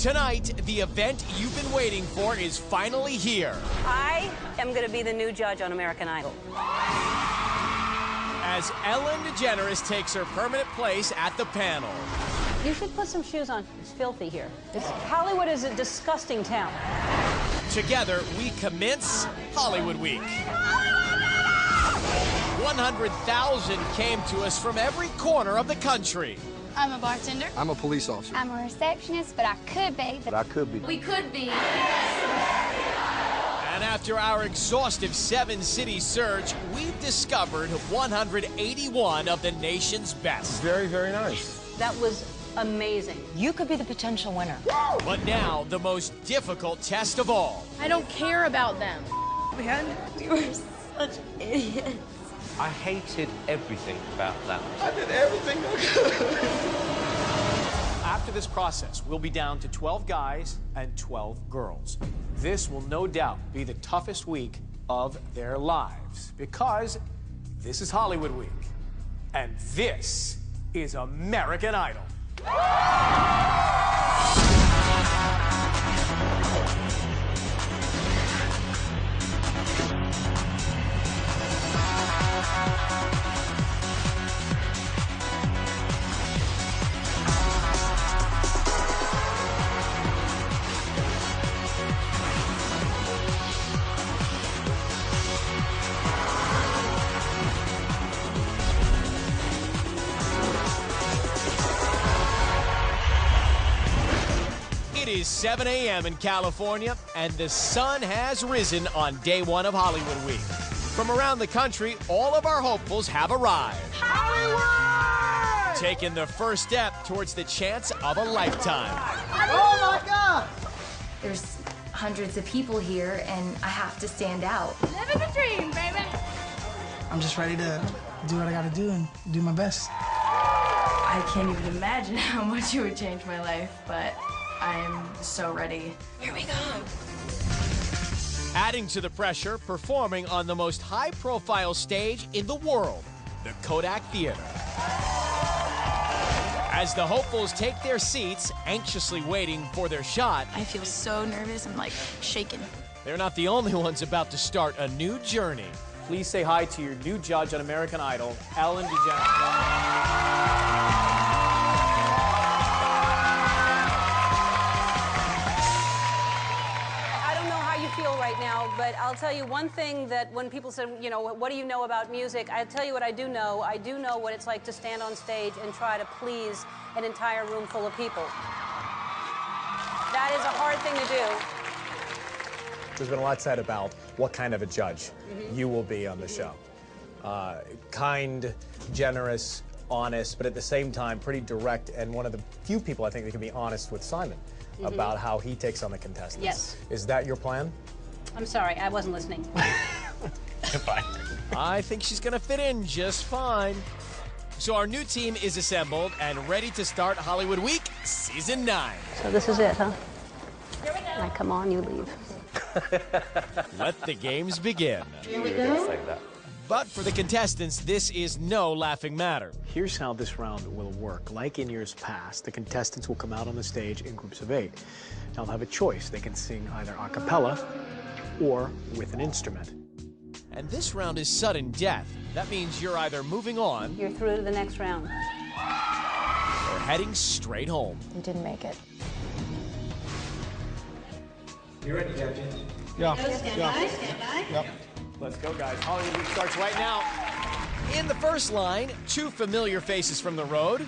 Tonight, the event you've been waiting for is finally here. I am going to be the new judge on American Idol. As Ellen DeGeneres takes her permanent place at the panel. You should put some shoes on. It's filthy here. Hollywood is a disgusting town. Together, we commence Hollywood Week. 100,000 came to us from every corner of the country. I'm a bartender. I'm a police officer. I'm a receptionist, but I could be. But I could be. We could be. And after our exhaustive 7-city search, we've discovered 181 of the nation's best. Very, very nice. That was amazing. You could be the potential winner. But now, the most difficult test of all. I don't care about them. Man, we were such idiots. I hated everything about that. I did everything I could. After this process, we'll be down to 12 guys and 12 girls. This will no doubt be the toughest week of their lives because this is Hollywood Week and this is American Idol. It is 7 a.m. in California, and the sun has risen on day one of Hollywood Week. From around the country, all of our hopefuls have arrived. Hollywood! Taking the first step towards the chance of a lifetime. Oh my God! There's hundreds of people here, and I have to stand out. Living the dream, baby. I'm just ready to do what I gotta do and do my best. I can't even imagine how much it would change my life, but I'm so ready. Here we go. Adding to the pressure, performing on the most high-profile stage in the world, the Kodak Theater. As the hopefuls take their seats, anxiously waiting for their shot, I feel so nervous. I'm like shaking. they're not the only ones about to start a new journey. Please say hi to your new judge on American Idol, Ellen DeGeneres. Feel right now, but I'll tell you one thing that when people say, you know, what do you know about music? I tell you what I do know. I do know what it's like to stand on stage and try to please an entire room full of people. That is a hard thing to do. There's been a lot said about what kind of a judge you will be on the show. Kind, generous, honest, but at the same time pretty direct, and one of the few people I think that can be honest with Simon about how he takes on the contestants. Yes. Is that your plan? I'm sorry, I wasn't listening. Fine. I think she's gonna fit in just fine. So our new team is assembled and ready to start Hollywood Week Season 9. So this is it, huh? I come on, you leave. Let the games begin. Here we go. But for the contestants, this is no laughing matter. Here's how this round will work. Like in years past, the contestants will come out on the stage in groups of 8. Now they'll have a choice. They can sing either a cappella or with an instrument. And this round is sudden death. That means you're either moving on You're through to the next round. or heading straight home. You didn't make it. You ready, judges? Yeah. Yep. Let's go, guys. Hollywood Week starts right now. In the first line, two familiar faces from the road.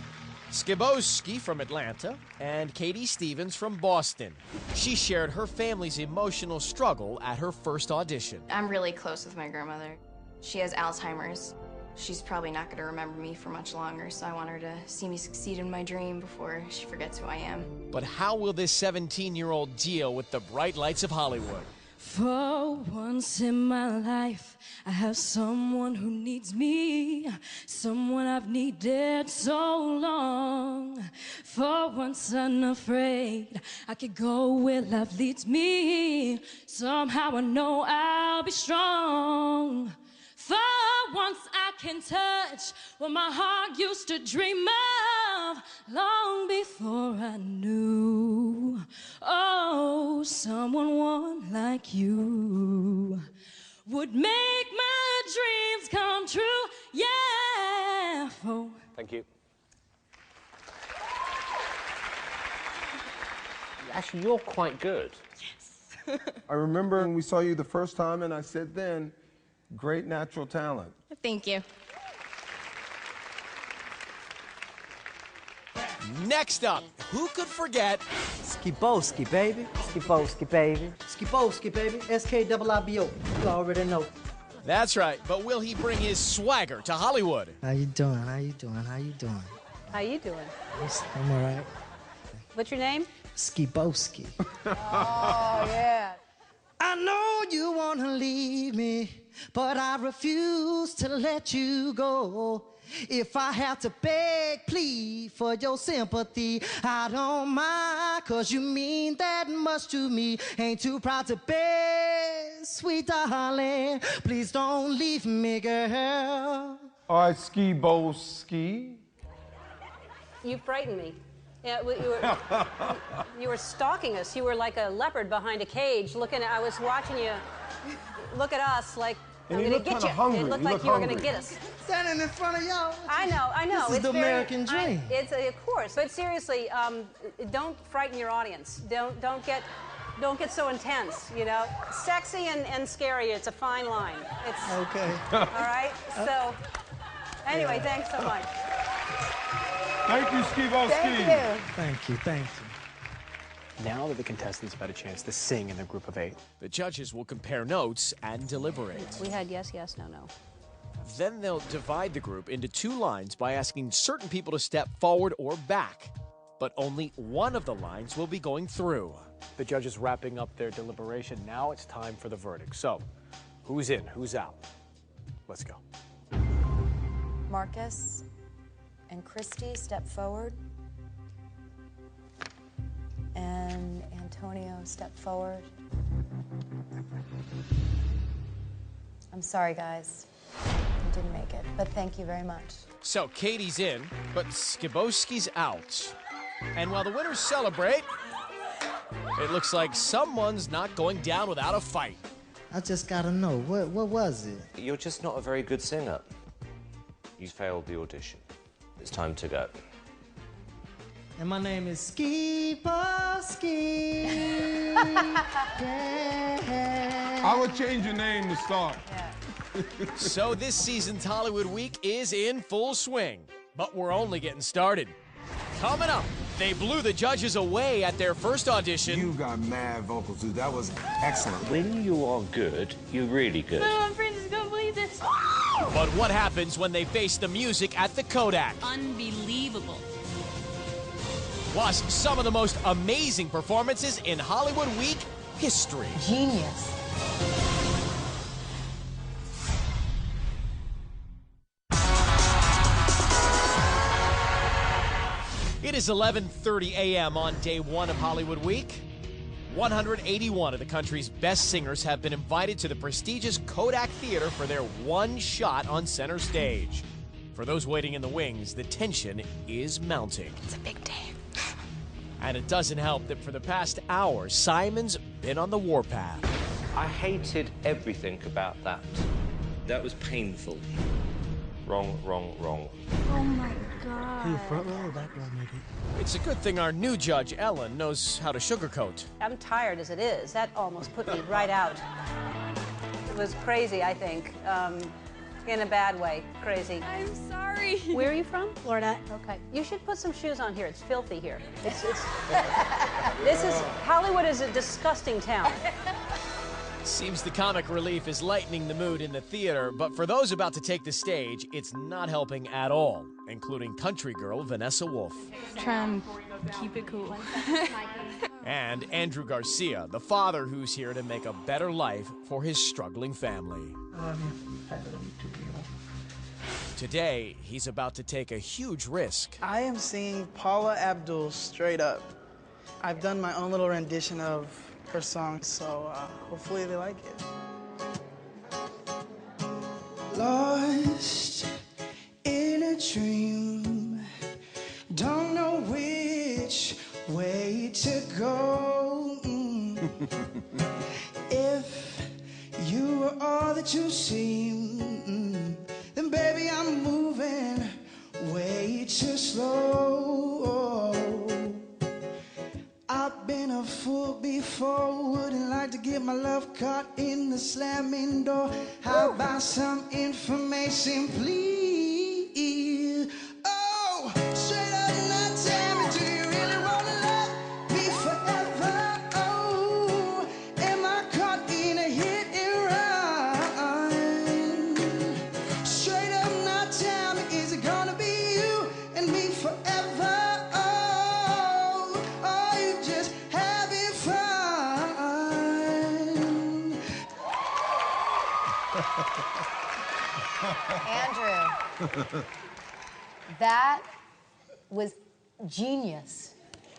Skiboski from Atlanta and Katie Stevens from Boston. She shared her family's emotional struggle at her first audition. I'm really close with my grandmother. She has Alzheimer's. She's probably not going to remember me for much longer, so I want her to see me succeed in my dream before she forgets who I am. But how will this 17-year-old deal with the bright lights of Hollywood? For once in my life, I have someone who needs me, someone I've needed so long. For once unafraid, I could go where love leads me. Somehow I know I'll be strong. For once I can touch what my heart used to dream of long before I knew someone warm like you would make my dreams come true. Yeah. Oh. Thank you. Actually, you're quite good. I remember when we saw you the first time, and I said then, great natural talent. Thank you. Next up, who could forget Skiboski, baby. Skiboski, baby. Skiboski, baby. S-K-I-I-B-O. You already know. That's right, but will he bring his swagger to Hollywood? How you doing? How you doing? How you doing? How you doing? I'm all right. What's your name? Skiboski. Oh, yeah. I know you want to leave me, but I refuse to let you go. If I have to beg, plead for your sympathy, I don't mind, 'cause you mean that much to me. Ain't too proud to beg, sweet darling. Please don't leave me, girl. All right, Skiboski. You frightened me. Yeah, you were stalking us. You were like a leopard behind a cage looking at, I was watching you look at us like, And I'm you gonna look get kinda you. hungry. It looked You like look you were hungry. gonna get us. Standing in front of y'all. I know. This is the American dream. It's of course, but seriously, don't frighten your audience. Don't get so intense. You know, sexy and scary. It's a fine line. It's okay. All right. So, anyway, thanks so much. Thank you, Skiboski. Thank you, thank you. Now that the contestants have had a chance to sing in their group of 8, The judges will compare notes and deliberate. We had yes, yes, no, no. Then they'll divide the group into 2 lines by asking certain people to step forward or back. But only one of the lines will be going through. the judges wrapping up their deliberation. Now it's time for the verdict. So, who's in? Who's out? Let's go. Marcus and Christy step forward. And Antonio step forward. I'm sorry, guys. You didn't make it, but thank you very much. So Katie's in, but Skiboski's out. And while the winners celebrate, it looks like someone's not going down without a fight. I just gotta know, what was it? You're just not a very good singer. You failed the audition. It's time to go. And my name is Skiboski. Yeah. I would change your name to start. So this season's Hollywood Week is in full swing, but we're only getting started. Coming up, they blew the judges away at their first audition. You got mad vocals, dude. That was excellent. When you are good, you're really good. My friend is gonna believe this. But what happens when they face the music at the Kodak? Unbelievable. Plus, some of the most amazing performances in Hollywood Week history. Genius. It is 11:30 a.m. on day one of Hollywood Week. 181 of the country's best singers have been invited to the prestigious Kodak Theater for their one shot on center stage. For those waiting in the wings, the tension is mounting. It's a big day. And it doesn't help that for the past hour, Simon's been on the warpath. I hated everything about that. That was painful. Wrong, wrong, wrong. Oh my God. You front row or back row, Mickey? It's a good thing our new judge, Ellen, knows how to sugarcoat. I'm tired as it is. That almost put me right out. It was crazy, I think. In a bad way. Crazy. I'm sorry. Where are you from? Florida. Okay. You should put some shoes on here. It's filthy here. Hollywood is a disgusting town. Seems the comic relief is lightening the mood in the theater, but for those about to take the stage, it's not helping at all, including country girl Vanessa Wolf. Try and keep it cool. And Andrew Garcia, the father who's here to make a better life for his struggling family. I love you. I love you too, Leo. Today, he's about to take a huge risk. I am singing Paula Abdul straight up. I've done my own little rendition of her song, so hopefully they like it. Lost in a dream, don't know which way to go. If you were all that you seem, then baby I'm moving way too slow. I've been a fool before, wouldn't like to get my love caught in the slamming door. How about some information, please? Oh, straight up now tell me, do you really wanna love me forever? Oh, am I caught in a hit and run? Straight up now tell me, is it gonna be you and me forever? Oh, are you just having fun? Andrew, that was genius.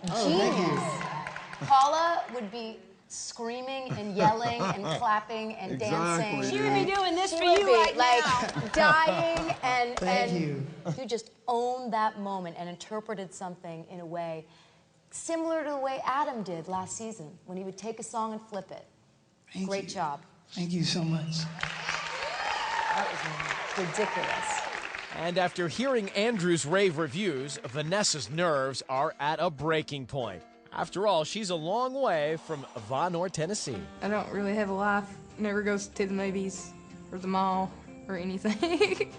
Oh, Genius. thank you. Paula would be screaming and yelling and clapping and dancing. She would be doing this She for would you be, right like, now. dying and Thank you. You just owned that moment and interpreted something in a way similar to the way Adam did last season when he would take a song and flip it. Great job. Thank you so much. That was ridiculous. And after hearing Andrew's rave reviews, Vanessa's nerves are at a breaking point. After all, she's a long way from Von Orr, Tennessee. I don't really have a life. Never goes to the movies or the mall or anything.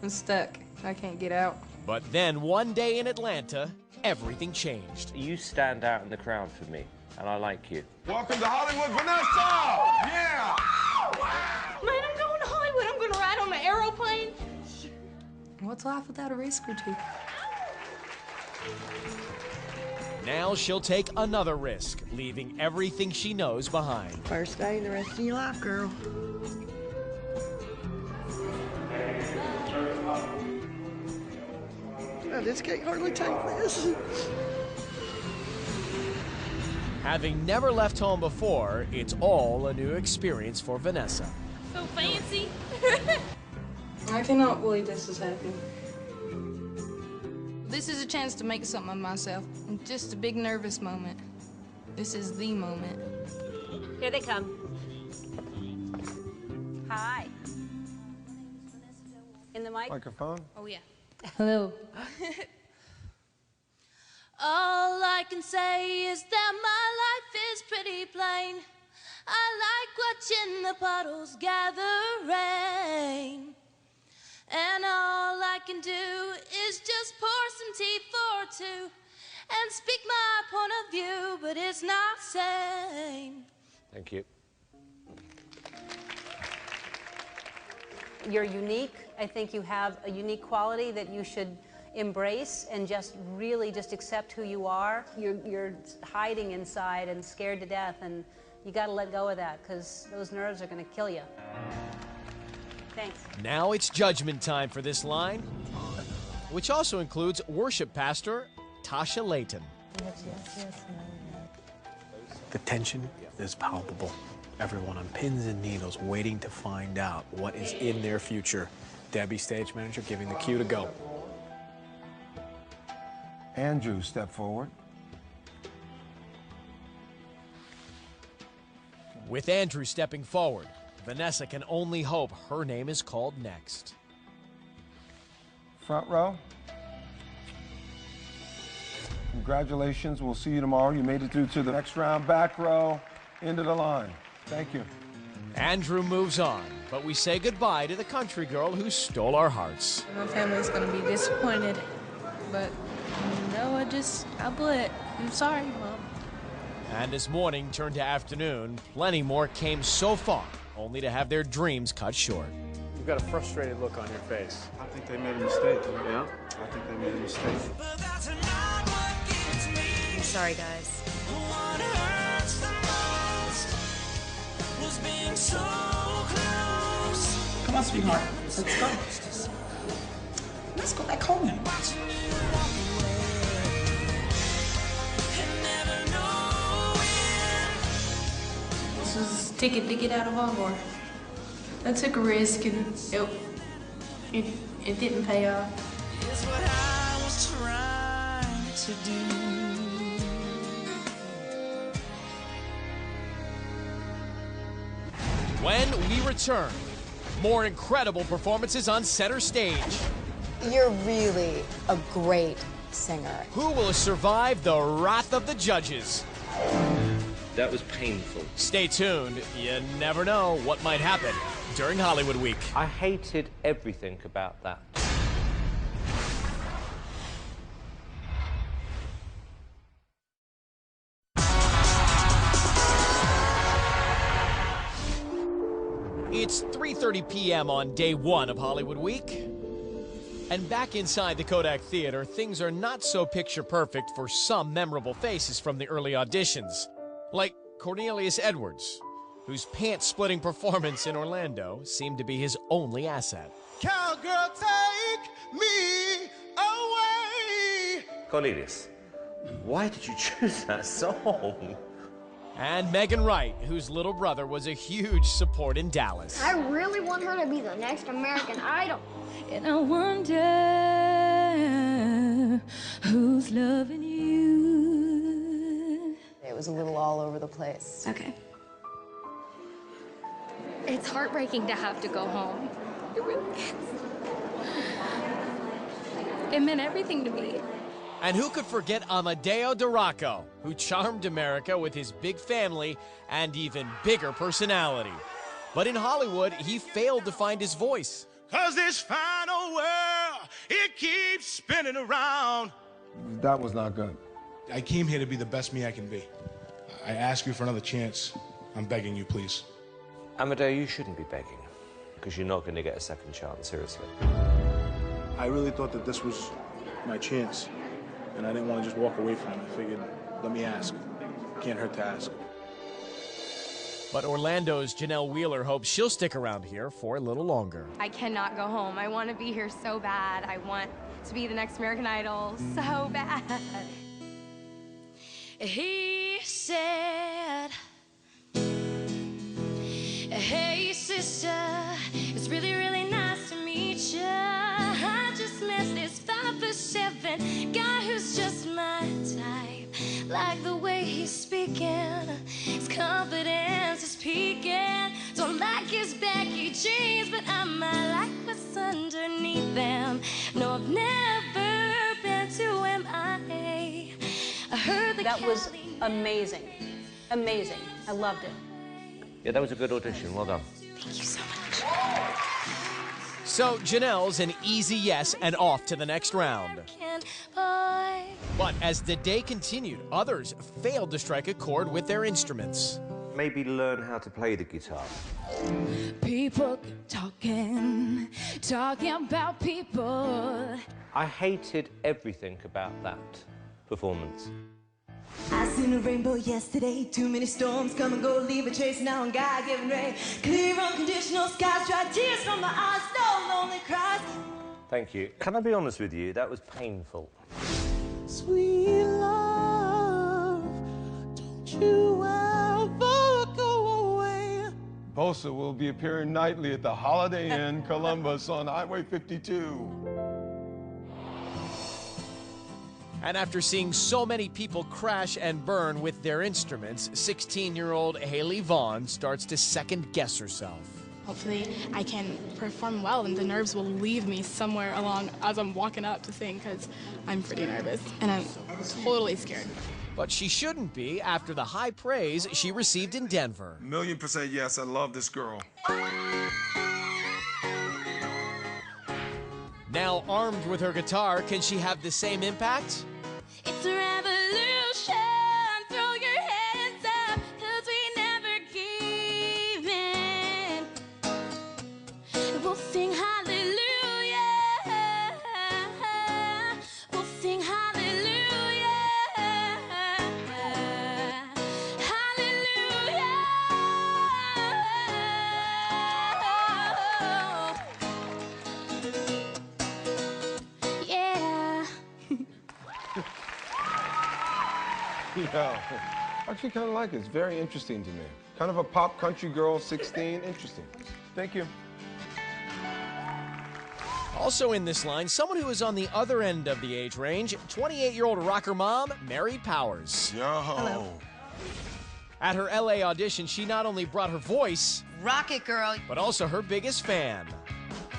I'm stuck. I can't get out. But then one day in Atlanta, everything changed. You stand out in the crowd for me, and I like you. Welcome to Hollywood, Vanessa! Yeah! Man, I'm going to Hollywood. I'm going to ride on an aeroplane. What's life without a risk or two? Now she'll take another risk, leaving everything she knows behind. First day of the rest of your life, girl. I just can't hardly take this. Having never left home before, it's all a new experience for Vanessa. So fancy. I cannot believe this is happening. This is a chance to make something of myself. Just a big nervous moment. This is the moment. Here they come. Hi. In the mic? Microphone. Oh, yeah. Hello. All I can say is that my life is pretty plain. I like watching the puddles gather rain. And all I can do is just pour some tea for two and speak my point of view, but it's not sane. Thank you. You're unique. I think you have a unique quality that you should embrace and just really just accept who you are. You're hiding inside and scared to death, and you got to let go of that because those nerves are going to kill you. Thanks. Now it's judgment time for this line, which also includes worship pastor Tasha Layton. The tension is palpable. Everyone on pins and needles waiting to find out what is in their future. Debbie, stage manager, giving the cue to go. Andrew, step forward. With Andrew stepping forward, Vanessa can only hope her name is called next. Front row. Congratulations. We'll see you tomorrow. You made it through to the next round. Back row, end of the line. Thank you. Andrew moves on, but we say goodbye to the country girl who stole our hearts. My family's going to be disappointed, but no, I blew it. I'm sorry, Mom. And as morning turned to afternoon, plenty more came so far, only to have their dreams cut short. You've got a frustrated look on your face. I think they made a mistake. Yeah? I think they made a mistake. I'm sorry, guys. Come on, sweetheart. Let's go. Let's go back home. This was a ticket to get out of Hogwarts. I took a risk and it didn't pay off. It's what I was trying to do. When we return, more incredible performances on center stage. You're really a great singer. Who will survive the wrath of the judges? That was painful. Stay tuned. You never know what might happen during Hollywood Week. I hated everything about that. It's 3:30 p.m. on day one of Hollywood Week. And back inside the Kodak Theater, things are not so picture perfect for some memorable faces from the early auditions. Like Cornelius Edwards, whose pants-splitting performance in Orlando seemed to be his only asset. Cowgirl, take me away. Cornelius, why did you choose that song? And Megan Wright, whose little brother was a huge support in Dallas. I really want her to be the next American Idol. And I wonder who's loving you. It was a little all over the place. Okay. It's heartbreaking to have to go home. It really is. It meant everything to me. And who could forget Amadeo Duraco, who charmed America with his big family and even bigger personality. But in Hollywood, he failed to find his voice. 'Cause this final world, it keeps spinning around. That was not good. I came here to be the best me I can be. I ask you for another chance. I'm begging you, please. Amadeo, you shouldn't be begging, because you're not going to get a second chance, seriously. I really thought that this was my chance, and I didn't want to just walk away from it. I figured, let me ask. Can't hurt to ask. But Orlando's Janelle Wheeler hopes she'll stick around here for a little longer. I cannot go home. I want to be here so bad. I want to be the next American Idol so bad. He said, hey sister, it's really, really nice to meet you. I just met this 5'7" guy who's just my type. Like the way he's speaking, his confidence is peaking. Don't like his baggy jeans, but I might like what's underneath them. No, I've never been to MIA. I heard That was amazing. Amazing. I loved it. Yeah, that was a good audition. Well done. Thank you so much. So Janelle's an easy yes and off to the next round. But as the day continued, others failed to strike a chord with their instruments. Maybe learn how to play the guitar. People talking about people. I hated everything about that performance. I seen a rainbow yesterday, too many storms come and go, leave a trace now on God-given rain. Clear, unconditional skies, dry tears from my eyes, no lonely cries. Thank you. Can I be honest with you? That was painful. Sweet love, don't you ever go away. Bosa will be appearing nightly at the Holiday Inn Columbus on Highway 52. And after seeing so many people crash and burn with their instruments, 16-year-old Haley Vaughn starts to second-guess herself. Hopefully I can perform well and the nerves will leave me somewhere along as I'm walking up to sing, because I'm pretty nervous and I'm totally scared. But she shouldn't be after the high praise she received in Denver. 1,000,000% yes, I love this girl. Now armed with her guitar, can she have the same impact? It's a revolution. Throw your hands up, 'cause we never give in. We'll sing hallelujah. We'll sing hallelujah. Hallelujah. Yeah. Yeah, I actually kind of like it. It's very interesting to me. Kind of a pop country girl, 16. Interesting. Thank you. Also in this line, someone who is on the other end of the age range, 28-year-old rocker mom, Mary Powers. Yo. Hello. At her LA audition, she not only brought her voice, Rock it, girl. but also her biggest fan.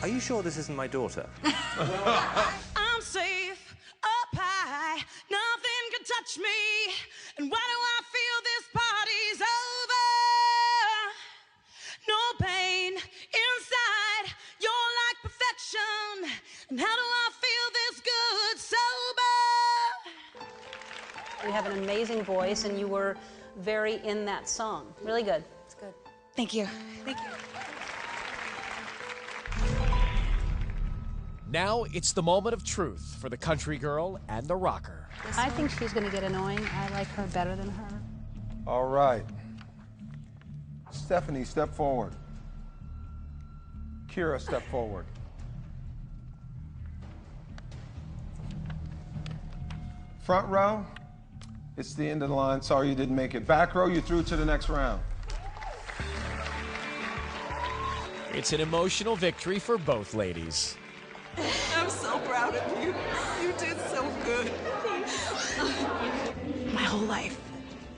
Are you sure this isn't my daughter? I'm safe up high, nothing can touch me. And why do I feel this party's over? No pain inside, you're like perfection. And how do I feel this good sober? You have an amazing voice, and you were very in that song. Really good. It's good. Thank you. Thank you. Now it's the moment of truth for the country girl and the rocker. I think she's going to get annoying. I like her better than her. All right. Stephanie, step forward. Kira, step forward. Front row, it's the end of the line. Sorry you didn't make it. Back row, you're through to the next round. It's an emotional victory for both ladies. I'm so proud of you. You did so good. My whole life,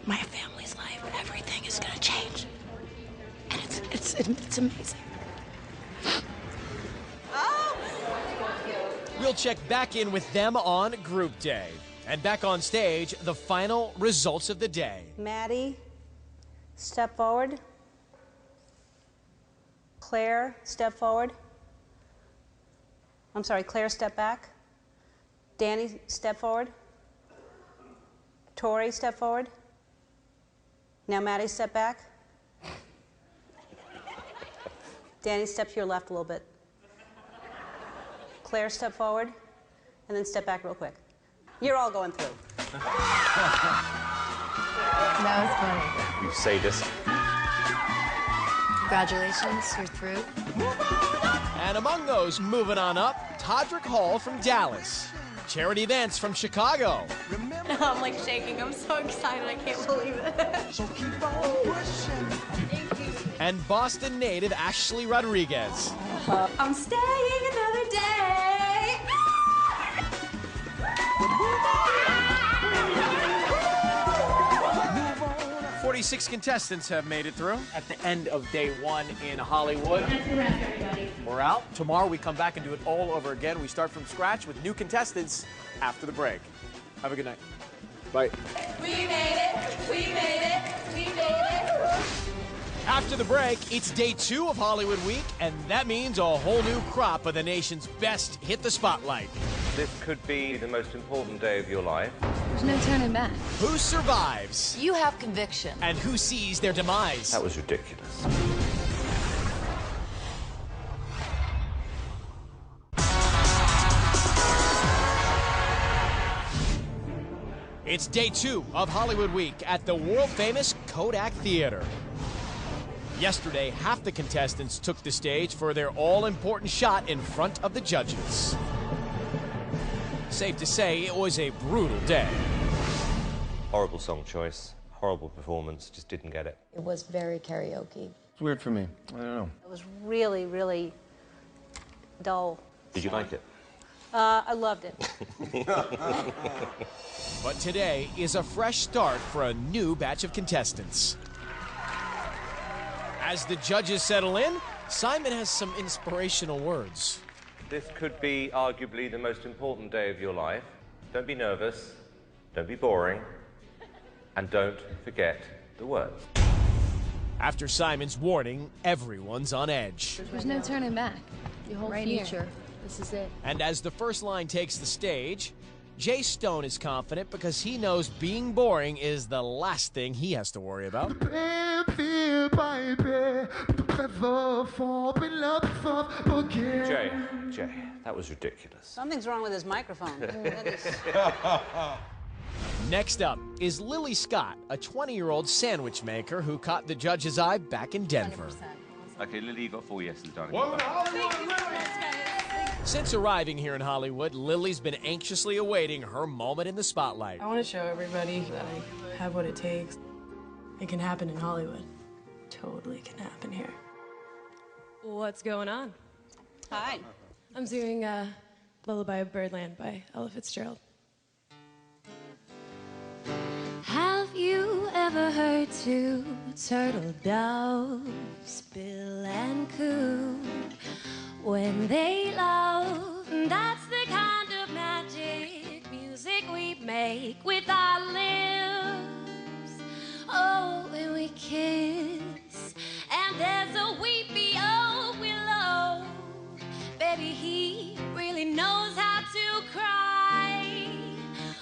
my family's life, everything is gonna change. And it's amazing. We'll check back in with them on Group Day. And back on stage, the final results of the day. Maddie, step forward. Claire, step forward. I'm sorry, Claire, step back. Danny, step forward. Tori, step forward. Now Maddie, step back. Danny, step to your left a little bit. Claire, step forward. And then step back real quick. You're all going through. That was funny. You sadist. Congratulations, you're through. And among those moving on up, Todrick Hall from Dallas. Charity Vance from Chicago. I'm like shaking. I'm so excited. I can't believe it. So keep on pushing. And Boston native Ashley Rodriguez. I'm staying another day. 46 contestants have made it through. At the end of day one in Hollywood. That's a wrap, everybody. We're out. Tomorrow we come back and do it all over again. We start from scratch with new contestants after the break. Have a good night. Bye. We made it. We made it. We made it. After the break, it's day 2 of Hollywood Week, and that means a whole new crop of the nation's best hit the spotlight. This could be the most important day of your life. There's no turning back. Who survives? You have conviction. And who sees their demise? That was ridiculous. It's day 2 of Hollywood Week at the world-famous Kodak Theater. Yesterday, half the contestants took the stage for their all-important shot in front of the judges. Safe to say, it was a brutal day. Horrible song choice, horrible performance, just didn't get it. It was very karaoke. It's weird for me. I don't know. It was really, really dull. Did you like it? I loved it. But today is a fresh start for a new batch of contestants. As the judges settle in, Simon has some inspirational words. This could be arguably the most important day of your life. Don't be nervous, don't be boring, and don't forget the words. After Simon's warning, everyone's on edge. There's no turning back. Your whole future. This is it. And as the first line takes the stage, Jay Stone is confident because he knows being boring is the last thing he has to worry about. Jay, that was ridiculous. Something's wrong with his microphone. That is... Next up is Lily Scott, a 20-year-old sandwich maker who caught the judge's eye back in Denver. 100%. Okay, Lily, you got 4 yeses, darling. Since arriving here in Hollywood, Lily's been anxiously awaiting her moment in the spotlight. I want to show everybody that I have what it takes. It can happen in Hollywood. Totally can happen here. What's going on? Hi. I'm doing Lullaby of Birdland by Ella Fitzgerald. Have you ever ever heard two turtle doves, Bill and Coo, when they love? That's the kind of magic music we make with our lips. Oh, when we kiss, and there's a weepy old willow. Baby, he really knows how to cry.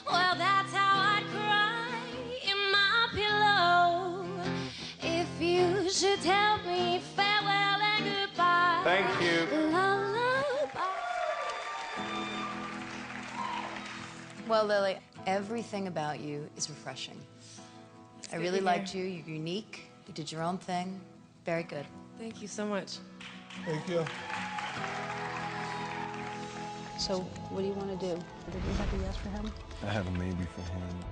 Well, that's how I'd cry in my pillow if you should tell me farewell and goodbye. Thank you. Lullaby. Well, Lily, everything about you is refreshing. I really liked you. You're unique. You did your own thing. Very good. Thank you so much. Thank you. So, what do you want to do? Did you have a yes for him? I have a maybe for him.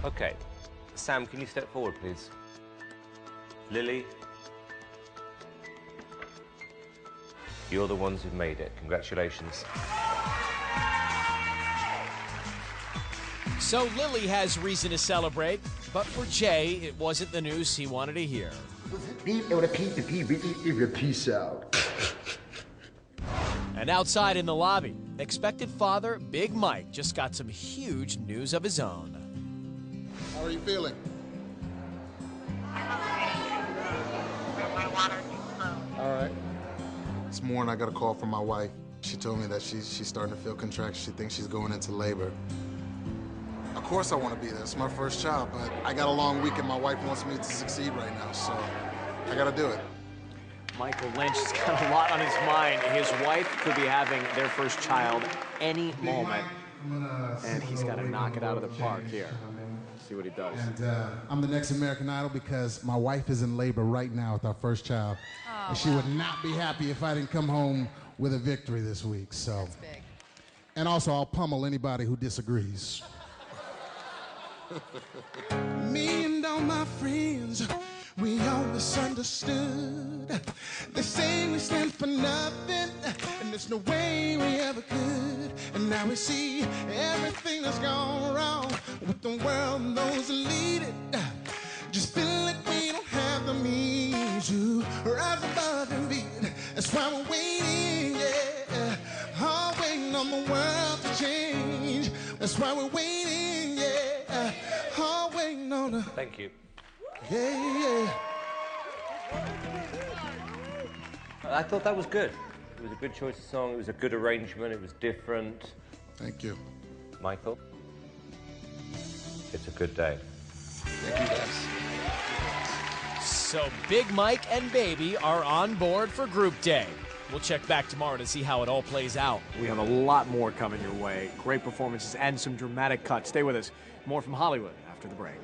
Okay. Sam, can you step forward, please? Lily? You're the ones who've made it. Congratulations. So Lily has reason to celebrate, but for Jay, it wasn't the news he wanted to hear. Peace out. And outside in the lobby, expected father Big Mike just got some huge news of his own. How are you feeling? All right. This morning I got a call from my wife. She told me that she's starting to feel contractions. She thinks she's going into labor. Of course I want to be there. It's my first child, but I got a long week and my wife wants me to succeed right now, so I got to do it. Michael Lynch has got a lot on his mind. His wife could be having their first child any moment, and he's got to knock it out of the park here. See what he does. And I'm the next American Idol because my wife is in labor right now with our first child. Oh, and she would not be happy if I didn't come home with a victory this week, so. That's big. And also, I'll pummel anybody who disagrees. Me and all my friends, we all misunderstood. They say we stand for nothing, and there's no way we ever could. And now we see everything that's gone wrong with the world and those who lead it. Just feel like we don't have the means to rise above and beat. That's why we're waiting, yeah. All waiting on the world to change. That's why we're waiting, yeah. All waiting on the... Thank you. Yeah. I thought that was good. It was a good choice of song. It was a good arrangement. It was different. Thank you. Michael, it's a good day. Thank you, guys. So Big Mike and Baby are on board for Group Day. We'll check back tomorrow to see how it all plays out. We have a lot more coming your way. Great performances and some dramatic cuts. Stay with us. More from Hollywood after the break.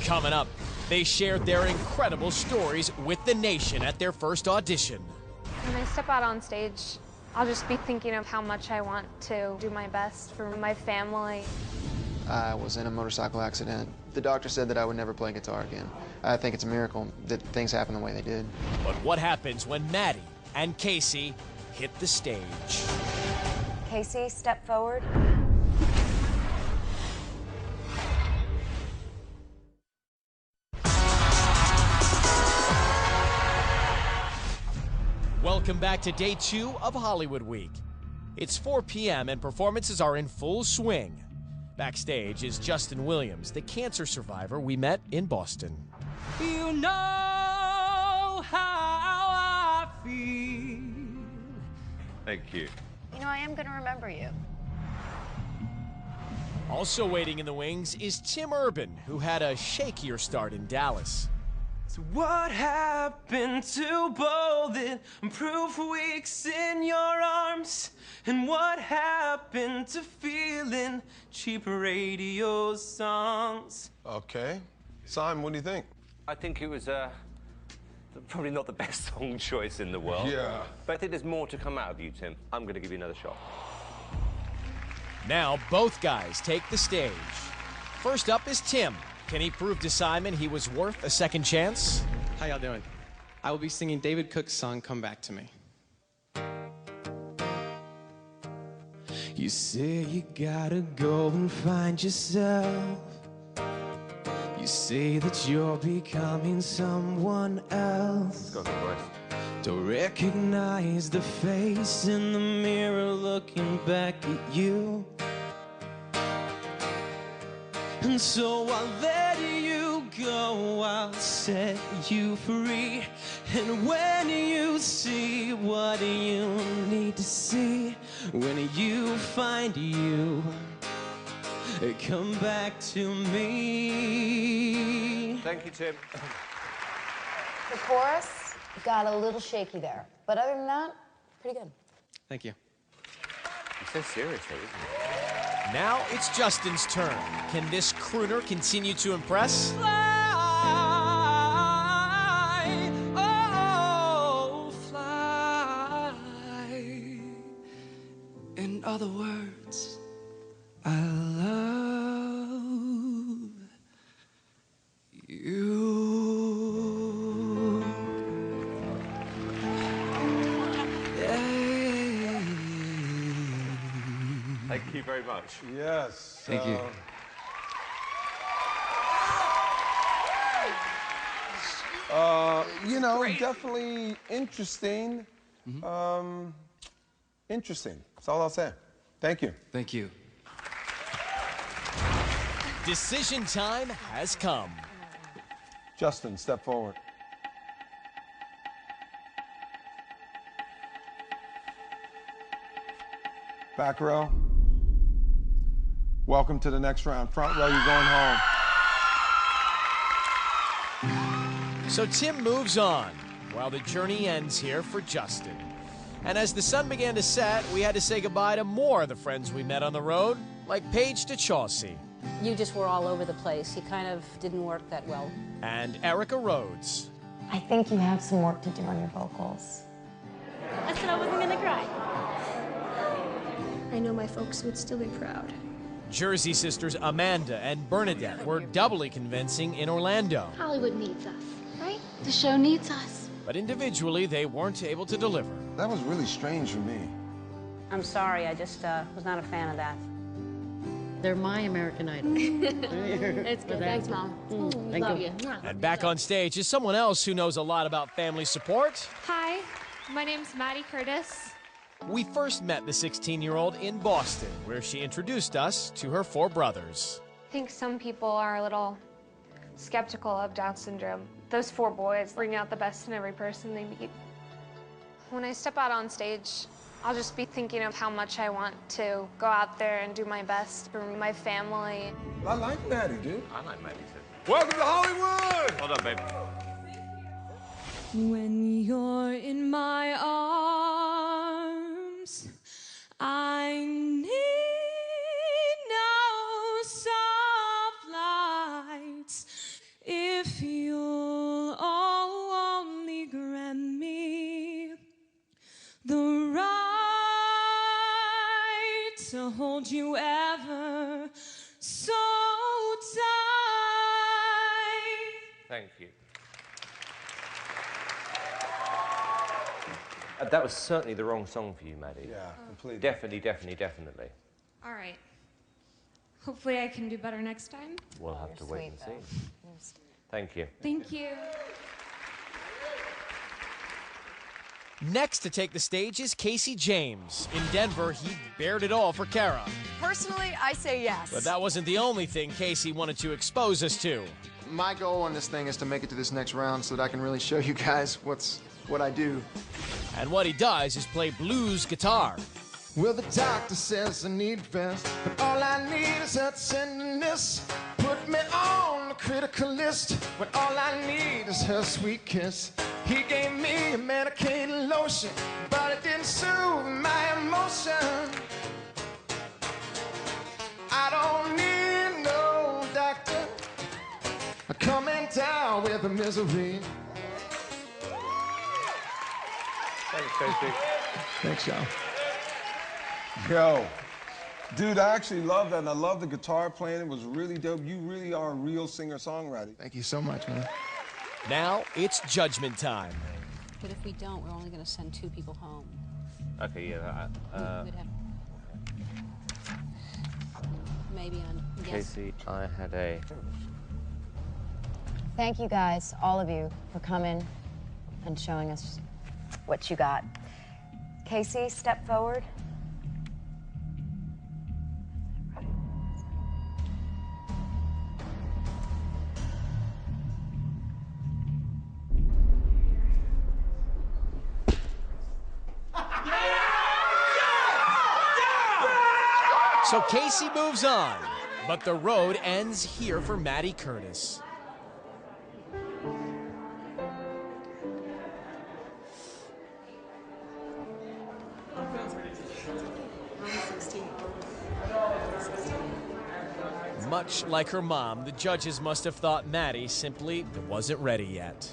Coming up, they shared their incredible stories with the nation at their first audition. When I step out on stage, I'll just be thinking of how much I want to do my best for my family. I was in a motorcycle accident. The doctor said that I would never play guitar again. I think it's a miracle that things happen the way they did. But what happens when Maddie and Casey hit the stage? Casey, step forward. Welcome back to day 2 of Hollywood Week. It's 4 p.m. and performances are in full swing. Backstage is Justin Williams, the cancer survivor we met in Boston. You know how I feel. Thank you. You know, I am going to remember you. Also waiting in the wings is Tim Urban, who had a shakier start in Dallas. So what happened to both it and proof weeks in your arms? And what happened to feeling cheap radio songs? Okay. Simon, what do you think? I think it was probably not the best song choice in the world. Yeah. But I think there's more to come out of you, Tim. I'm going to give you another shot. Now both guys take the stage. First up is Tim. Can he prove to Simon he was worth a second chance? How y'all doing? I will be singing David Cook's song, Come Back to Me. You say you gotta go and find yourself. You say that you're becoming someone else. Let's go, boys. Don't recognize the face in the mirror looking back at you. And so I'll let you go, I'll set you free. And when you see what you need to see, when you find you, come back to me. Thank you, Tim. The chorus got a little shaky there, but other than that, pretty good. Thank you. He's so serious, though, isn't he? Now it's Justin's turn. Can this crooner continue to impress? Fly, oh, fly. In other words, I love you. Thank you very much. Yes. Thank you. You know, definitely interesting. Interesting. That's all I'll say. Thank you. Thank you. Decision time has come. Justin, step forward. Back row. Welcome to the next round. Front row, you're going home. So Tim moves on, while the journey ends here for Justin. And as the sun began to set, we had to say goodbye to more of the friends we met on the road, like Paige DeChaussee. You just were all over the place. You kind of didn't work that well. And Erica Rhodes. I think you have some work to do on your vocals. I said I wasn't gonna cry. I know my folks would still be proud. Jersey sisters Amanda and Bernadette were doubly convincing in Orlando. Hollywood needs us, right? The show needs us. But individually, they weren't able to deliver. That was really strange for me. I'm sorry, I just was not a fan of that. They're my American Idol. It's good. Thanks, Mom. Thank Love you. you. And back on stage is someone else who knows a lot about family support. Hi, my name's Maddie Curtis. We first met the 16-year-old in Boston, where she introduced us to her 4 brothers. I think some people are a little skeptical of Down syndrome. Those 4 boys bring out the best in every person they meet. When I step out on stage, I'll just be thinking of how much I want to go out there and do my best for my family. I like Maddie, dude. I like Maddie, too. Welcome to Hollywood! Hold on, babe. When you're in my arms, I need no soft lights. If you'll only grant me the right to hold you ever so tight. Thank you. That was certainly the wrong song for you, Maddie. Yeah, completely. Definitely, definitely, definitely. All right. Hopefully I can do better next time. We'll have to wait and see. Thank you. Thank you. Next to take the stage is Casey James. In Denver, he bared it all for Kara. Personally, I say yes. But that wasn't the only thing Casey wanted to expose us to. My goal on this thing is to make it to this next round so that I can really show you guys what I do. And what he does is play blues guitar. Well, the doctor says I need rest, but all I need is her tenderness. Put me on the critical list, when all I need is her sweet kiss. He gave me a medicated lotion, but it didn't soothe my emotion. I don't need no doctor coming down with the misery. Thanks, Casey. Thanks, y'all. Yo, dude, I actually love that, and I love the guitar playing. It was really dope. You really are a real singer-songwriter. Thank you so much, man. Now it's judgment time. But if we don't, we're only going to send 2 people home. Okay, yeah. We'd have... Maybe on... Yes. Casey, I had a Thank you guys, all of you, for coming and showing us what you got. Casey, step forward. So Casey moves on, but the road ends here for Maddie Curtis. Much like her mom, the judges must have thought Maddie simply wasn't ready yet.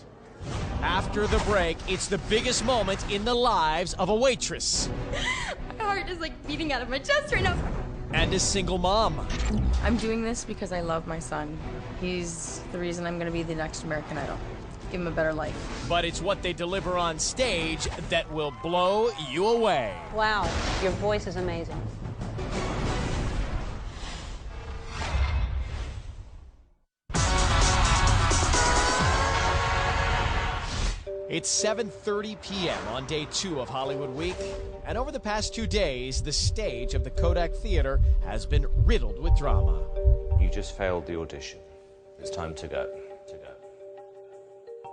After the break, it's the biggest moment in the lives of a waitress. My heart is like beating out of my chest right now. And a single mom. I'm doing this because I love my son. He's the reason I'm going to be the next American Idol. Give him a better life. But it's what they deliver on stage that will blow you away. Wow, your voice is amazing. It's 7:30 p.m. on day 2 of Hollywood Week, and over the past 2 days, the stage of the Kodak Theater has been riddled with drama. You just failed the audition. It's time to go.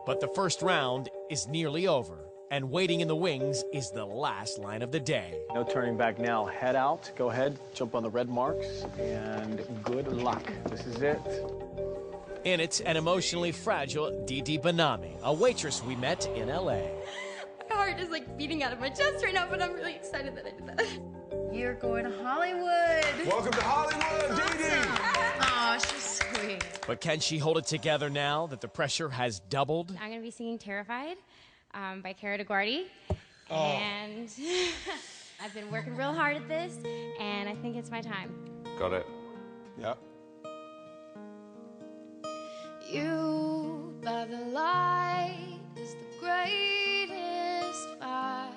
But the first round is nearly over, and waiting in the wings is the last line of the day. No turning back now. Head out. Go ahead. Jump on the red marks. And good luck. This is it. In it, an emotionally fragile Didi Banami, a waitress we met in L.A. My heart is like beating out of my chest right now, but I'm really excited that I did that. You're going to Hollywood. Welcome to Hollywood, Didi. Aw, she's sweet. But can she hold it together now that the pressure has doubled? I'm going to be singing Terrified by Cara DeGuardi. Oh. And I've been working real hard at this, and I think it's my time. Got it. Yep. You by the light is the greatest find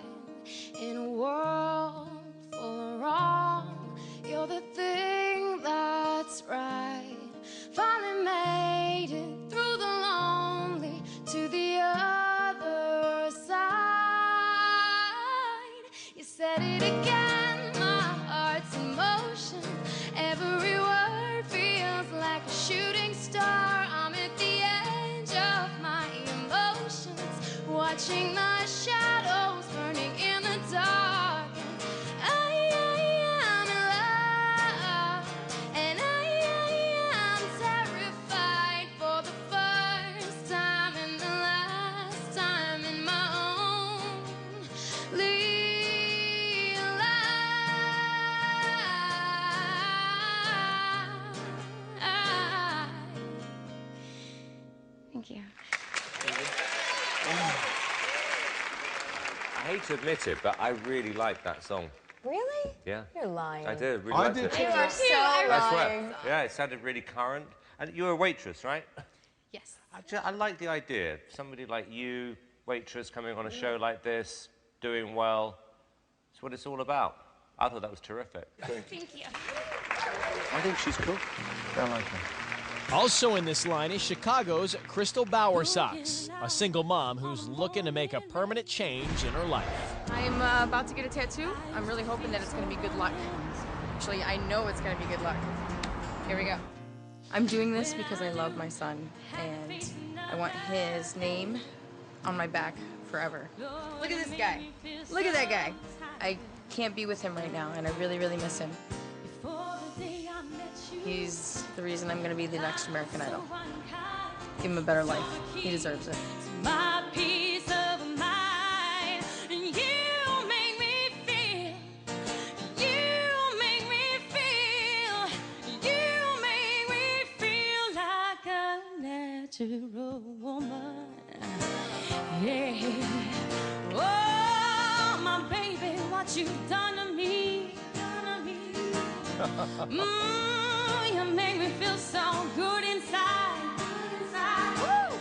in a world full of wrong. You're the thing that's right. Finally made it through the lonely to the other side. You said it again, my heart's in motion. Every word feels like a shooting star. I'm at the edge of my emotions, watching my shadows burning in the dark. I'm in love, and I'm terrified for the first time and the last time in my only life. Thank you. I hate to admit it, but I really like that song. Really? Yeah. You're lying. I did. Really I liked did it. too. You are so I swear. lying. Yeah, it sounded really current. And you're a waitress, right? Yes. I like the idea. Somebody like you, waitress, coming on a show like this, doing well. It's what it's all about. I thought that was terrific. Thank you. I think she's cool. I like her. Also in this line is Chicago's Crystal Bowersox, a single mom who's looking to make a permanent change in her life. I'm about to get a tattoo. I'm really hoping that it's going to be good luck. Actually, I know it's going to be good luck. Here we go. I'm doing this because I love my son, and I want his name on my back forever. Look at this guy. Look at that guy. I can't be with him right now, and I really, really miss him. He's the reason I'm going to be the next American Idol. Give him a better life. He deserves it. My peace of mind, and you make me feel, like a natural woman. Yeah. Oh, my baby, what you've done to me. You make me feel so good inside. Woo!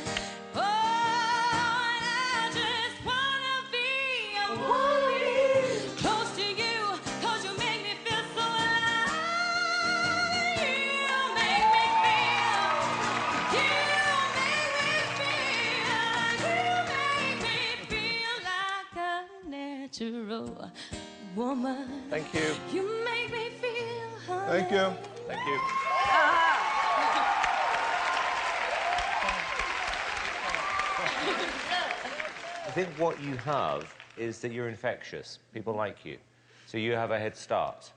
Oh, and I just wanna be close to you, 'cause you make me feel so alive. You make me feel, you make me natural woman. Thank you. You make me feel Thank you. Thank you. I think what you have is that you're infectious. People like you. So you have a head start.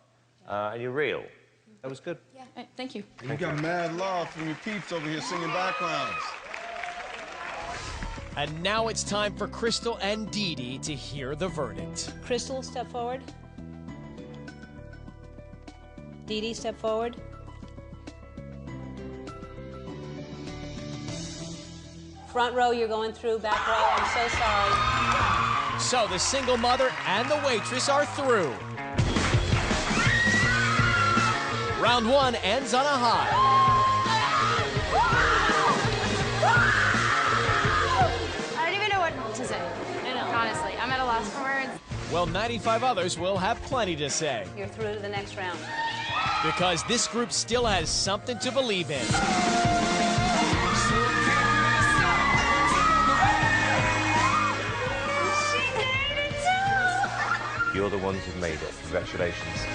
And you're real. That was good. Yeah. Thank you. You got mad love from your peeps over here singing backgrounds. And now it's time for Crystal and Dee Dee to hear the verdict. Crystal, step forward. Dee Dee, step forward. Front row, you're going through. Back row, I'm so sorry. So the single mother and the waitress are through. Round one ends on a high. I don't even know what to say. I know. Honestly, I'm at a loss for words. Well, 95 others will have plenty to say. You're through to the next round. Because this group still has something to believe in. You're the ones who've made it. Congratulations.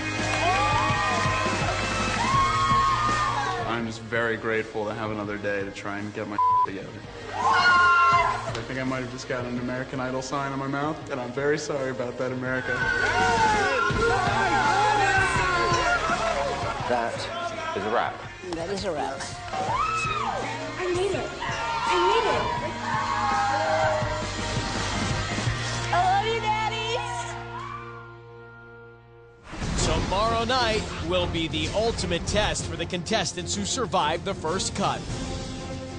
I'm just very grateful to have another day to try and get my together. I think I might have just got an American Idol sign on my mouth, and I'm very sorry about that, America. That is a wrap. That is a wrap. I made it. I made it. I love you, Daddy. Tomorrow night will be the ultimate test for the contestants who survived the first cut.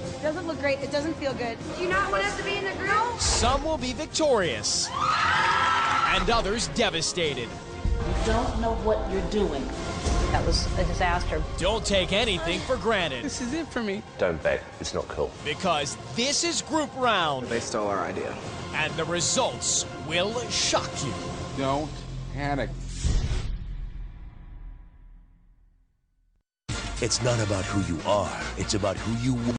It doesn't look great. It doesn't feel good. Do you not want us to be in the group? Some will be victorious, and others devastated. You don't know what you're doing. That was a disaster. Don't take anything for granted. This is it for me. Don't beg. It's not cool. Because this is group round. They stole our idea. And the results will shock you. Don't panic. It's not about who you are. It's about who you